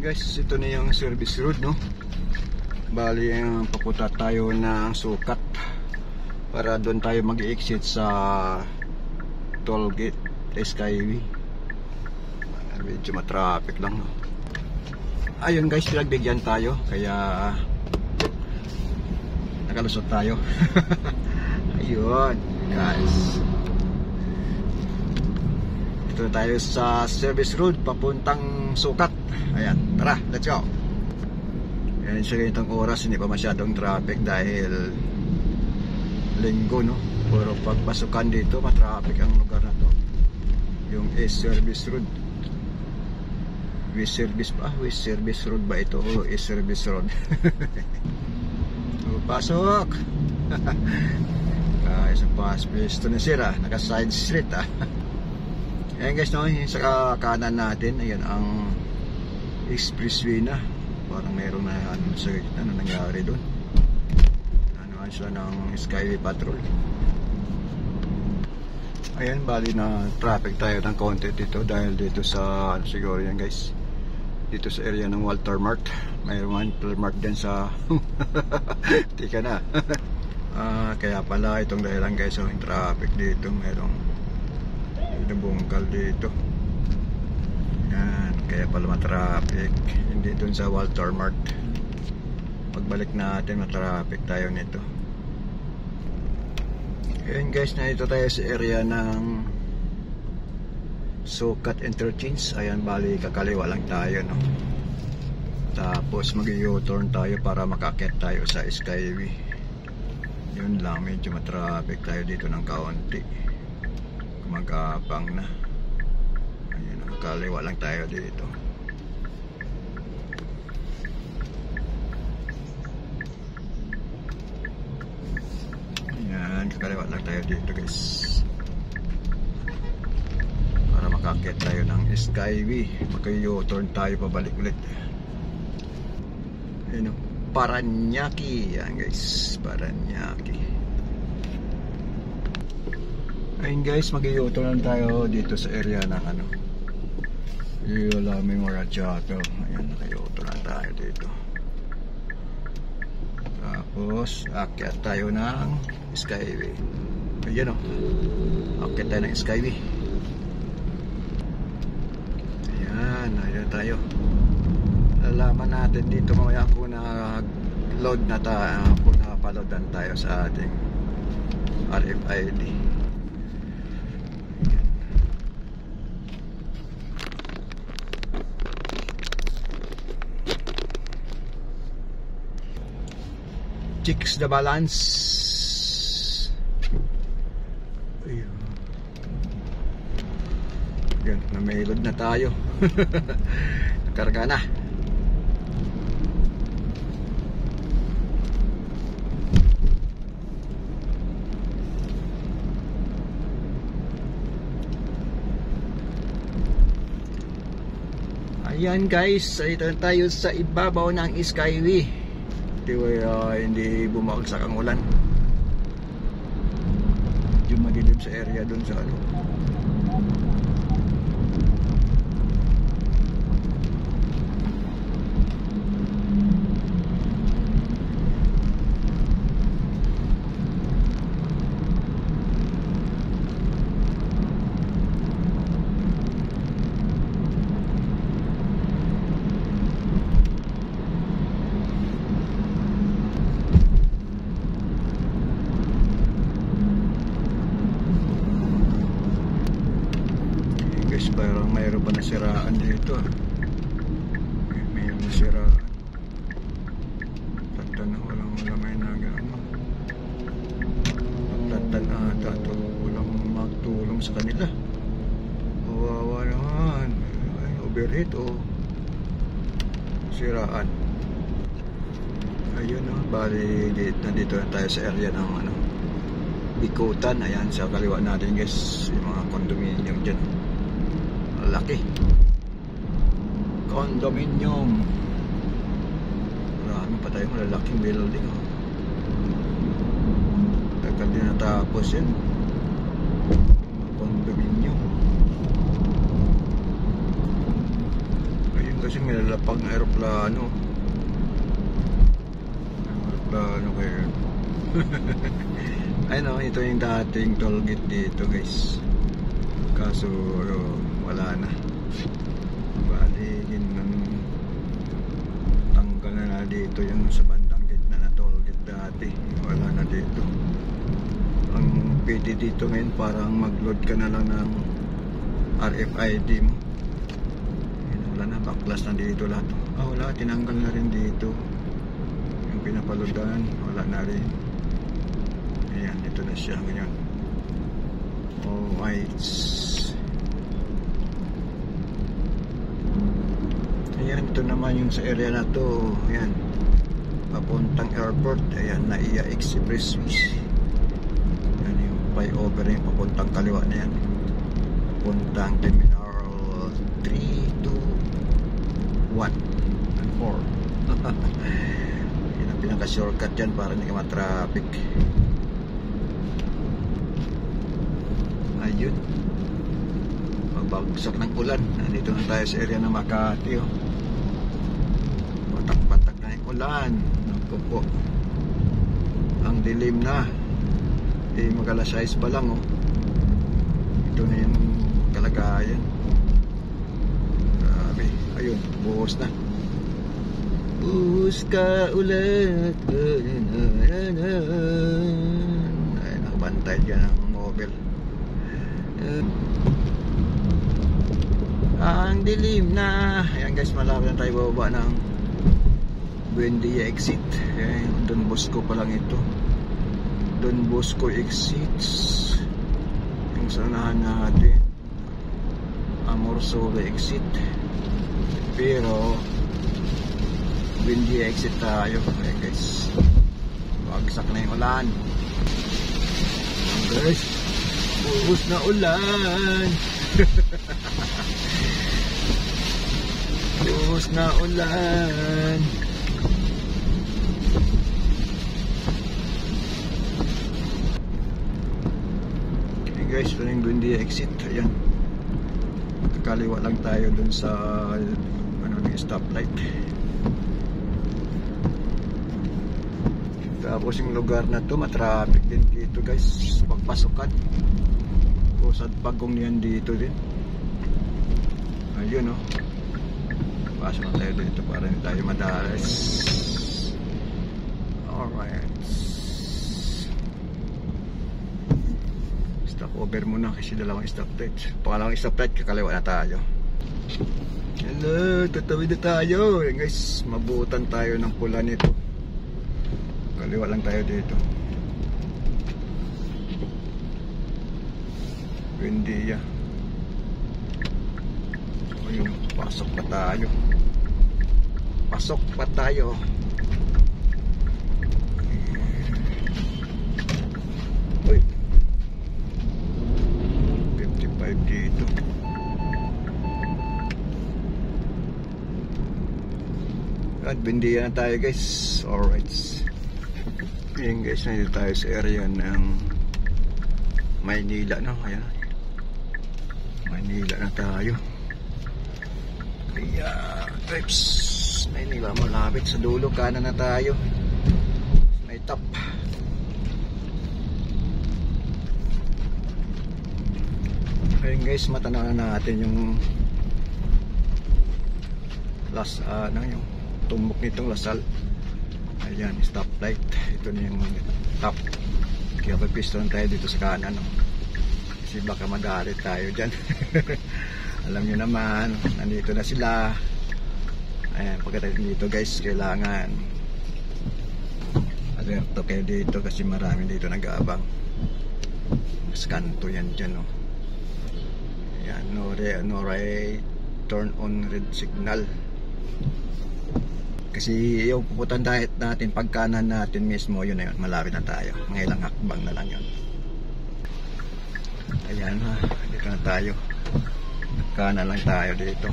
Guys, ito na yung service road, no? Bali, papunta tayo ng Sukat para doon tayo mag-exit sa toll gate Skyway. Medyo matraffic lang, no? Ayun guys, pinagbigyan tayo kaya nakalusot tayo. Ayun guys, ito tayo sa service road papuntang Sukat. Ayan, tara, let's go. Ayan, sa ganitong oras hindi pa masyadong traffic dahil linggo, no? Pero pagpasukan dito matraffic ang lugar na to. Yung S-Service Road, West Service pa, West Service Road ba ito o S-Service Road? Pasok. Isang pass-place ito na sira, naka side street Ayan guys, no, sa kanan natin, ayan ang expressway na. Parang mayroon na ano sa gitna na nangyari doon. Ano siya ng Skyway Patrol. Ayan, bali na traffic tayo ng konti dito dahil dito sa ano siguro yan guys, dito sa area ng Walter Mart. Mayroon Walter Mart din sa tika na. Kaya pala itong dahilan guys, yung traffic dito, mayroong bungkal dito. Yan, kaya pala matraffic. Hindi dun sa Walter Mart. Pagbalik natin matraffic tayo nito. Ayan guys, na ito tayo sa area ng Sukat Interchange. Ayan, bali kakaliwa lang tayo, no? Tapos mag-u-turn tayo para makakit tayo sa Skyway. Yun lang, medyo matraffic tayo dito ng kaunti. Kumagapang na. Ayan, kakaliwa lang tayo dito. Ayan, kakaliwa lang tayo dito guys, para makakit tayo ng Skyway. Mag-u-turn tayo pabalik ulit. Ayan, Paranaque. Ayan guys, Paranaque. Ayun guys, mag-u-turn tayo dito sa area ng ano, Iolame Morachato. Ayan, naka-u-turn tayo dito. Tapos akyat tayo ng Skyway. Ayan o, akyat tayo ng Skyway. Ayan, ayan tayo. Lalaman natin dito mamaya kung na-load na tayo, kung napaloadan tayo sa ating RFID. Checks the balance. Ayun. Yan, may load na tayo. Nakarga na. Ayan guys, ito tayo sa ibabaw ng Skyway. Hindi bumagsak ang ulan. Medyo madilim sa area dun sa ano. Parang mayroon pa nasiraan dito. Mayroon nasiraan. Tatan na walang may nagano. Tatan ata ito. Walang magtulong sa kanila. Wawa naman. Overheat o siraan. Ayun o, bali nandito na tayo sa area ng ano, Ikutan. Ayan, sa kaliwa natin guys, yung mga condominium dyan. Laki condominium. Marami pa tayong malalaking building. Tagal din natapos yan. Condominium. Ayun. Kasi may lalapag na aeroplano. Aeroplano kayo. Ay no, ito yung dating toll gate dito guys. Kaso wala na. Bali tanggal na dito yung sa bandang gate na toll gate dati. Wala na dito. Ang pwede dito ngayon parang mag-load ka na lang ng RFID mo. Wala na, backlash na dito lahat. Wala, tinanggal na rin dito yung pinapaloadan, wala na rin. Ayan, ito na siya ngayon. Alright. Ayan, ito naman yung sa area na to. Ayan, papuntang airport. Ayan, NAIA Expressway. Ayan yung flyover yung papuntang kaliwa na yan. Papuntang terminal 3, 2, 1 and 4. Yun ang pinaka-shortcut dyan para hindi ka matraffic. Ayun, magbagsak ng ulan. Nandito na tayo sa area ng Makati. Patak-patak na yung ulan. Naku po, ang dilim na. Mag-alas 6 pa lang. Ito na yung kalagayan. Grabe. Ayun, buhos na. Buhos ka ulit. Ay, nakabantay dyan ang mobile. Ang dilim na. Ayan guys, malapit na tayo bababa ng Buendia exit. Ayan, Don Bosco pa lang ito. Don Bosco exits. Yung sanahan natin Amorsolo exit. Pero Buendia exit tayo. Ayan guys, bagsak na yung ulan. Ayan guys, buhos na ulan. Buhos na ulan. Okay guys, ito yung Buendia exit. Ayan, kakaliwa lang tayo dun sa yung stoplight. Tapos yung lugar na to matraffic din dito guys, pagpasukan. Pusad pagong yan dito din. Ayun pasok na tayo dito para hindi tayo madalas. Alright, stop over muna kasi dalawang stoplight. Pangalawang stoplight kakaliwa na tayo. Hello, tatawid na tayo. Ayan guys, mabutan tayo ng pula nito. Kaliwa lang tayo dito. Buendia. Ayun, pasok pa tayo. Pasok pa tayo. Uy, 55 dito. At Buendia na tayo guys. Alright. Ayan guys, nandito tayo sa area ng Maynila, no? Ayan, Maynila na tayo. Kaya trips Maynila, malapit sa dulo. Kanan na tayo, may top. Ayan guys, matanaw na natin yung yung tumbok nitong Lasal. Ayan, stoplight. Ito na yung top. Kaya pagpiston tayo dito sa kanan, kasi baka magalit tayo dyan. Alam nyo naman, nandito na sila. Ayan, pagkatapos dito guys, kailangan alerto kayo dito kasi marami dito nag-aabang. Mas kanto yan dyan. Ayan, no right turn on red signal. Kasi yung puputan natin pagkanan natin mismo, yun na yun, malapit na tayo. Mga ilang hakbang na lang yun. Ayan, dito na tayo. Kanan lang tayo dito.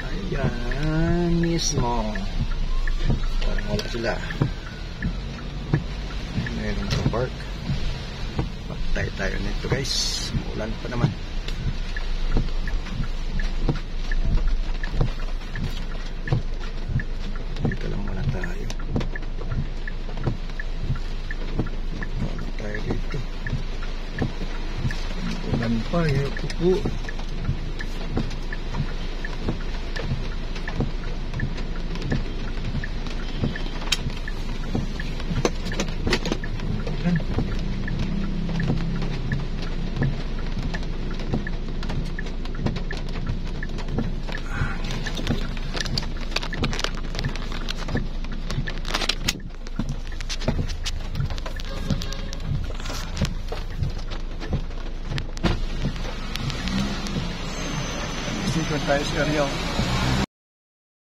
Ayan mismo. Parang wala sila. Meron sa park. Patay tayo nito guys, ulan pa naman. Ulan pa, hirap po. Sikot tayo sa area.